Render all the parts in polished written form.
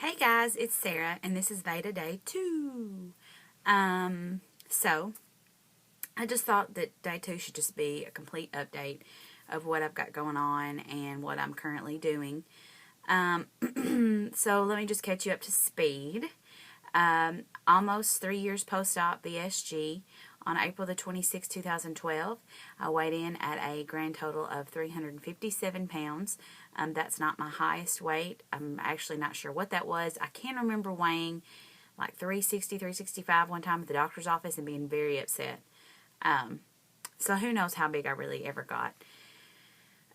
Hey guys, it's Sarah, and this is VEDA Day 2. So I just thought that Day 2 should just be a complete update of what I've got going on and what I'm currently doing. So let me just catch you up to speed. Almost 3 years post-op VSG. On April the 26th, 2012, I weighed in at a grand total of 357 pounds. That's not my highest weight. I'm actually not sure what that was. I can remember weighing like 360, 365 one time at the doctor's office and being very upset. So who knows how big I really ever got.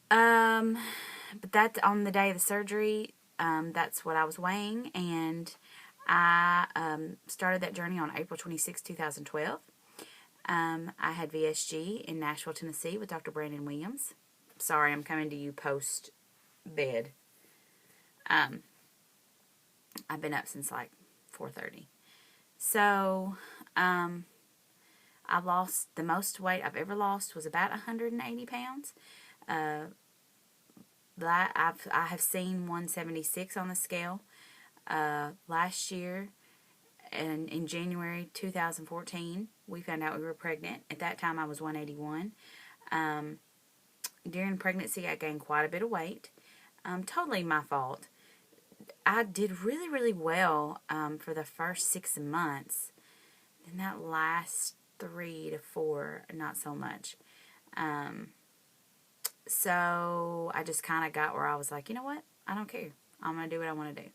But that's on the day of the surgery. That's what I was weighing, and I started that journey on April 26, 2012. I had VSG in Nashville, Tennessee with Dr. Brandon Williams. Sorry, I'm coming to you post bed. I've been up since like 4:30. So, I've lost, the most weight I've ever lost was about 180 pounds. I have seen 176 on the scale. Last year, and in January 2014, we found out we were pregnant. At that time, I was 181. During pregnancy, I gained quite a bit of weight. Totally my fault. I did really, really well for the first 6 months. Then that last 3 to 4, not so much. So I just kind of got where I was like, you know what? I don't care. I'm going to do what I want to do.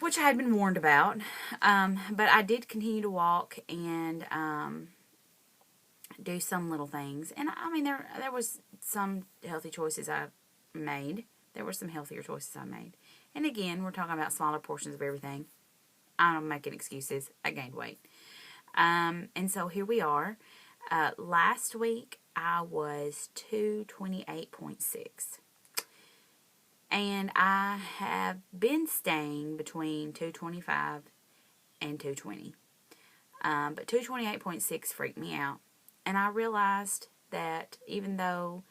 Which I had been warned about. But I did continue to walk and do some little things. And I mean, there was some healthy choices I made. There were some healthier choices I made. And again, we're talking about smaller portions of everything. I'm making excuses. I gained weight. And so here we are. Last week, I was 228.6. And I have been staying between 225 and 220. But 228.6 freaked me out. And I realized that even though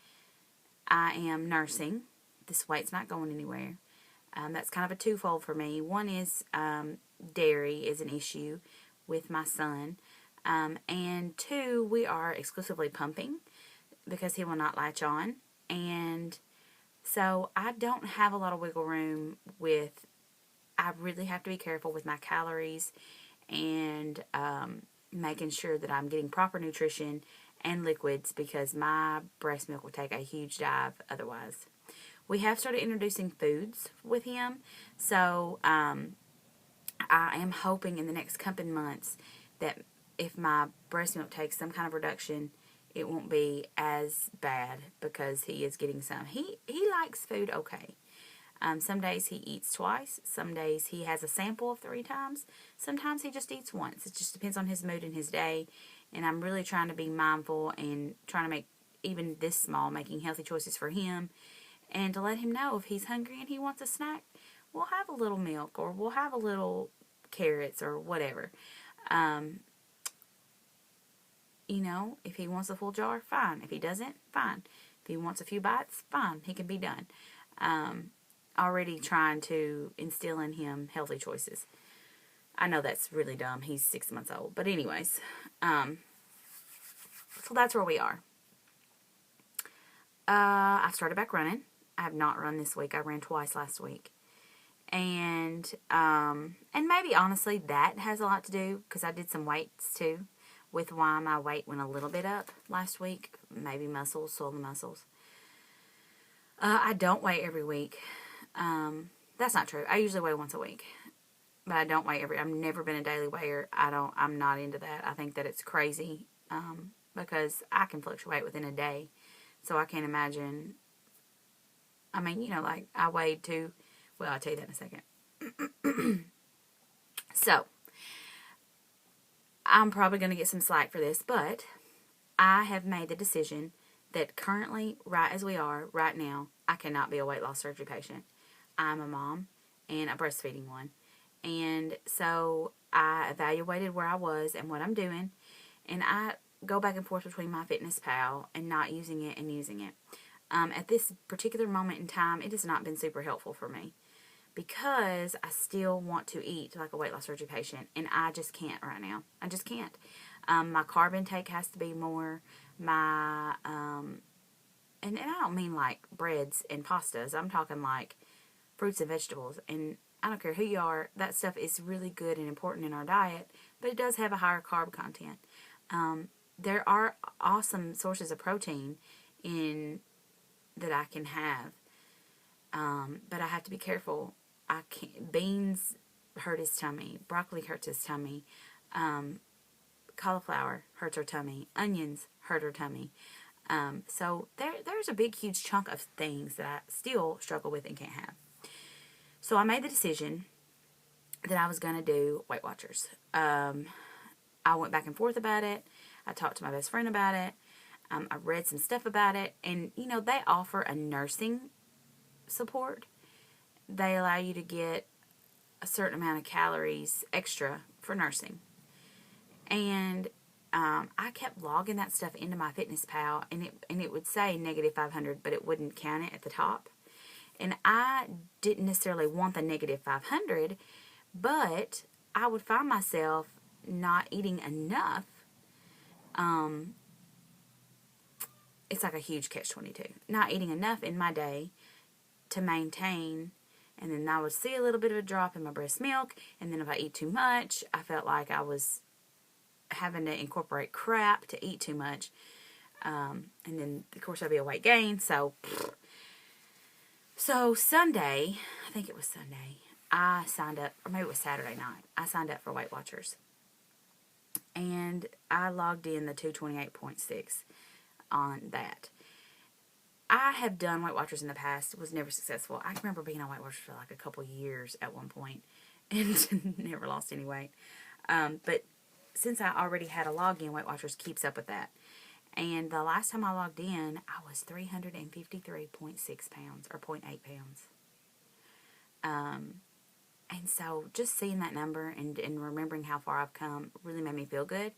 I am nursing, this weight's not going anywhere. That's kind of a twofold for me. One is dairy is an issue with my son. And two, we are exclusively pumping because he will not latch on. And so I don't have a lot of wiggle room with, I really have to be careful with my calories and making sure that I'm getting proper nutrition and liquids because my breast milk would take a huge dive otherwise. We have started introducing foods with him, so I am hoping in the next couple months that if my breast milk takes some kind of reduction, it won't be as bad because he is getting some. He likes food okay. Some days he eats twice. Some days he has a sample of 3 times. Sometimes he just eats once. It just depends on his mood and his day. And I'm really trying to be mindful and trying to make, even this small, making healthy choices for him. And to let him know if he's hungry and he wants a snack, we'll have a little milk or we'll have a little carrots or whatever. You know, if he wants a full jar, fine. If he doesn't, fine. If he wants a few bites, fine. He can be done. Already trying to instill in him healthy choices. I know that's really dumb. He's 6 months old. But anyways, so that's where we are. I started back running. I have not run this week. I ran twice last week. And maybe honestly that has a lot to do because I did some weights too with why my weight went a little bit up last week. Maybe muscles, swell the muscles. I don't weigh every week. That's not true. I usually weigh once a week. But I don't weigh I've never been a daily weigher. I'm not into that. I think that it's crazy. Because I can fluctuate within a day. So I can't imagine. I mean, you know, like I weighed well, I'll tell you that in a second. So, I'm probably going to get some slack for this, but I have made the decision that currently, right as we are, right now, I cannot be a weight loss surgery patient. I'm a mom and a breastfeeding one. And so I evaluated where I was and what I'm doing, and I go back and forth between MyFitnessPal and not using it and using it. At this particular moment in time, it has not been super helpful for me because I still want to eat like a weight loss surgery patient, and I just can't right now. I just can't. My carb intake has to be more. My and I don't mean like breads and pastas. I'm talking like fruits and vegetables. And I don't care who you are, that stuff is really good and important in our diet, but it does have a higher carb content. There are awesome sources of protein in that I can have, but I have to be careful. I can't. Beans hurt his tummy. Broccoli hurts his tummy. Cauliflower hurts her tummy. Onions hurt her tummy. So there's a big, huge chunk of things that I still struggle with and can't have. So I made the decision that I was going to do Weight Watchers. I went back and forth about it. I talked to my best friend about it. I read some stuff about it. And, you know, they offer a nursing support. They allow you to get a certain amount of calories extra for nursing. And I kept logging that stuff into my Fitness Pal, and it would say negative 500, but it wouldn't count it at the top. And I didn't necessarily want the negative 500, but I would find myself not eating enough. It's like a huge catch-22. Not eating enough in my day to maintain, and then I would see a little bit of a drop in my breast milk, and then if I eat too much, I felt like I was having to incorporate crap to eat too much. And then, of course, there'll be a weight gain. So Sunday, I think it was Sunday, I signed up, or maybe it was Saturday night, I signed up for Weight Watchers. And I logged in the 228.6 on that. I have done Weight Watchers in the past. It was never successful. I can remember being on Weight Watchers for like a couple years at one point and never lost any weight. But since I already had a login, Weight Watchers keeps up with that. And the last time I logged in, I was 353.6 pounds, or 0.8 pounds. And so just seeing that number and remembering how far I've come really made me feel good.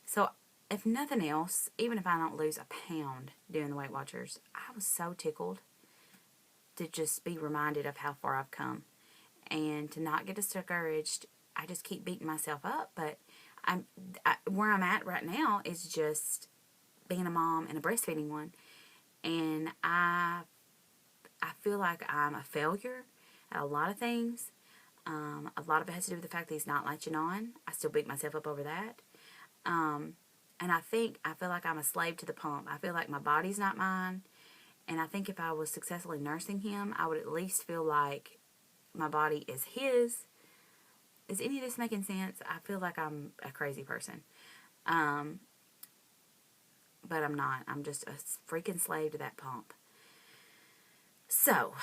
So if nothing else, even if I don't lose a pound doing the Weight Watchers, I was so tickled to just be reminded of how far I've come. And to not get discouraged, I just keep beating myself up. But where I'm at right now is just being a mom and a breastfeeding one. And I feel like I'm a failure at a lot of things. A lot of it has to do with the fact that he's not latching on. I still beat myself up over that. And I feel like I'm a slave to the pump. I feel like my body's not mine. And I think if I was successfully nursing him, I would at least feel like my body is his. Is any of this making sense? I feel like I'm a crazy person. But I'm not. I'm just a freaking slave to that pump. So,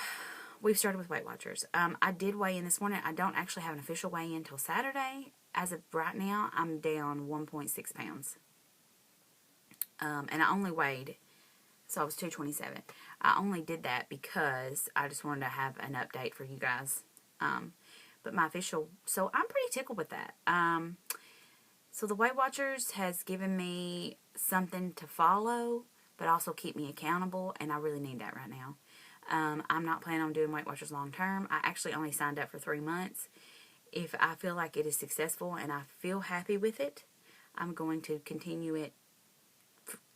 we've started with Weight Watchers. I did weigh in this morning. I don't actually have an official weigh-in until Saturday. As of right now, I'm down 1.6 pounds. And I only weighed, so I was 227. I only did that because I just wanted to have an update for you guys. But my official, so I'm pretty tickled with that. So the Weight Watchers has given me something to follow, but also keep me accountable, and I really need that right now. I'm not planning on doing Weight Watchers long term. I actually only signed up for 3 months. If I feel like it is successful and I feel happy with it, I'm going to continue it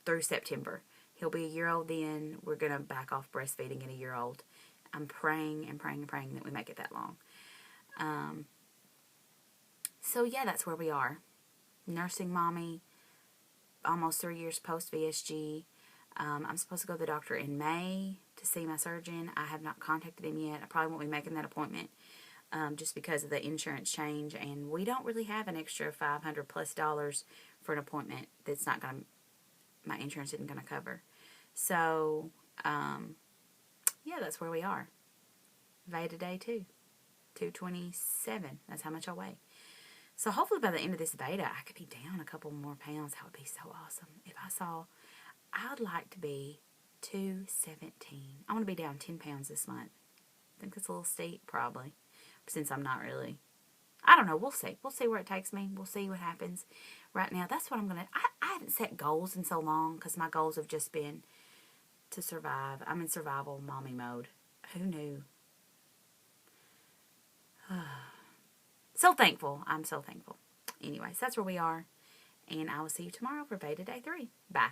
through September. He'll be a year old then. We're going to back off breastfeeding at a year old. I'm praying and praying and praying that we make it that long. So yeah, that's where we are. Nursing mommy, almost 3 years post VSG. I'm supposed to go to the doctor in May to see my surgeon. I have not contacted him yet. I probably won't be making that appointment just because of the insurance change. And we don't really have an extra $500 plus for an appointment that's not going to, my insurance isn't going to cover. So, yeah, that's where we are. VEDA day 2, 227. That's how much I weigh. So hopefully by the end of this VEDA, I could be down a couple more pounds. That would be so awesome. If I saw, I'd like to be 217. I want to be down 10 pounds this month. I think that's a little steep, probably, since I'm not really. I don't know. We'll see. We'll see where it takes me. We'll see what happens. Right now, that's what I'm going to... I haven't set goals in so long because my goals have just been to survive. I'm in survival mommy mode. Who knew? So thankful. I'm so thankful. Anyways, that's where we are. And I will see you tomorrow for VEDA Day 3. Bye.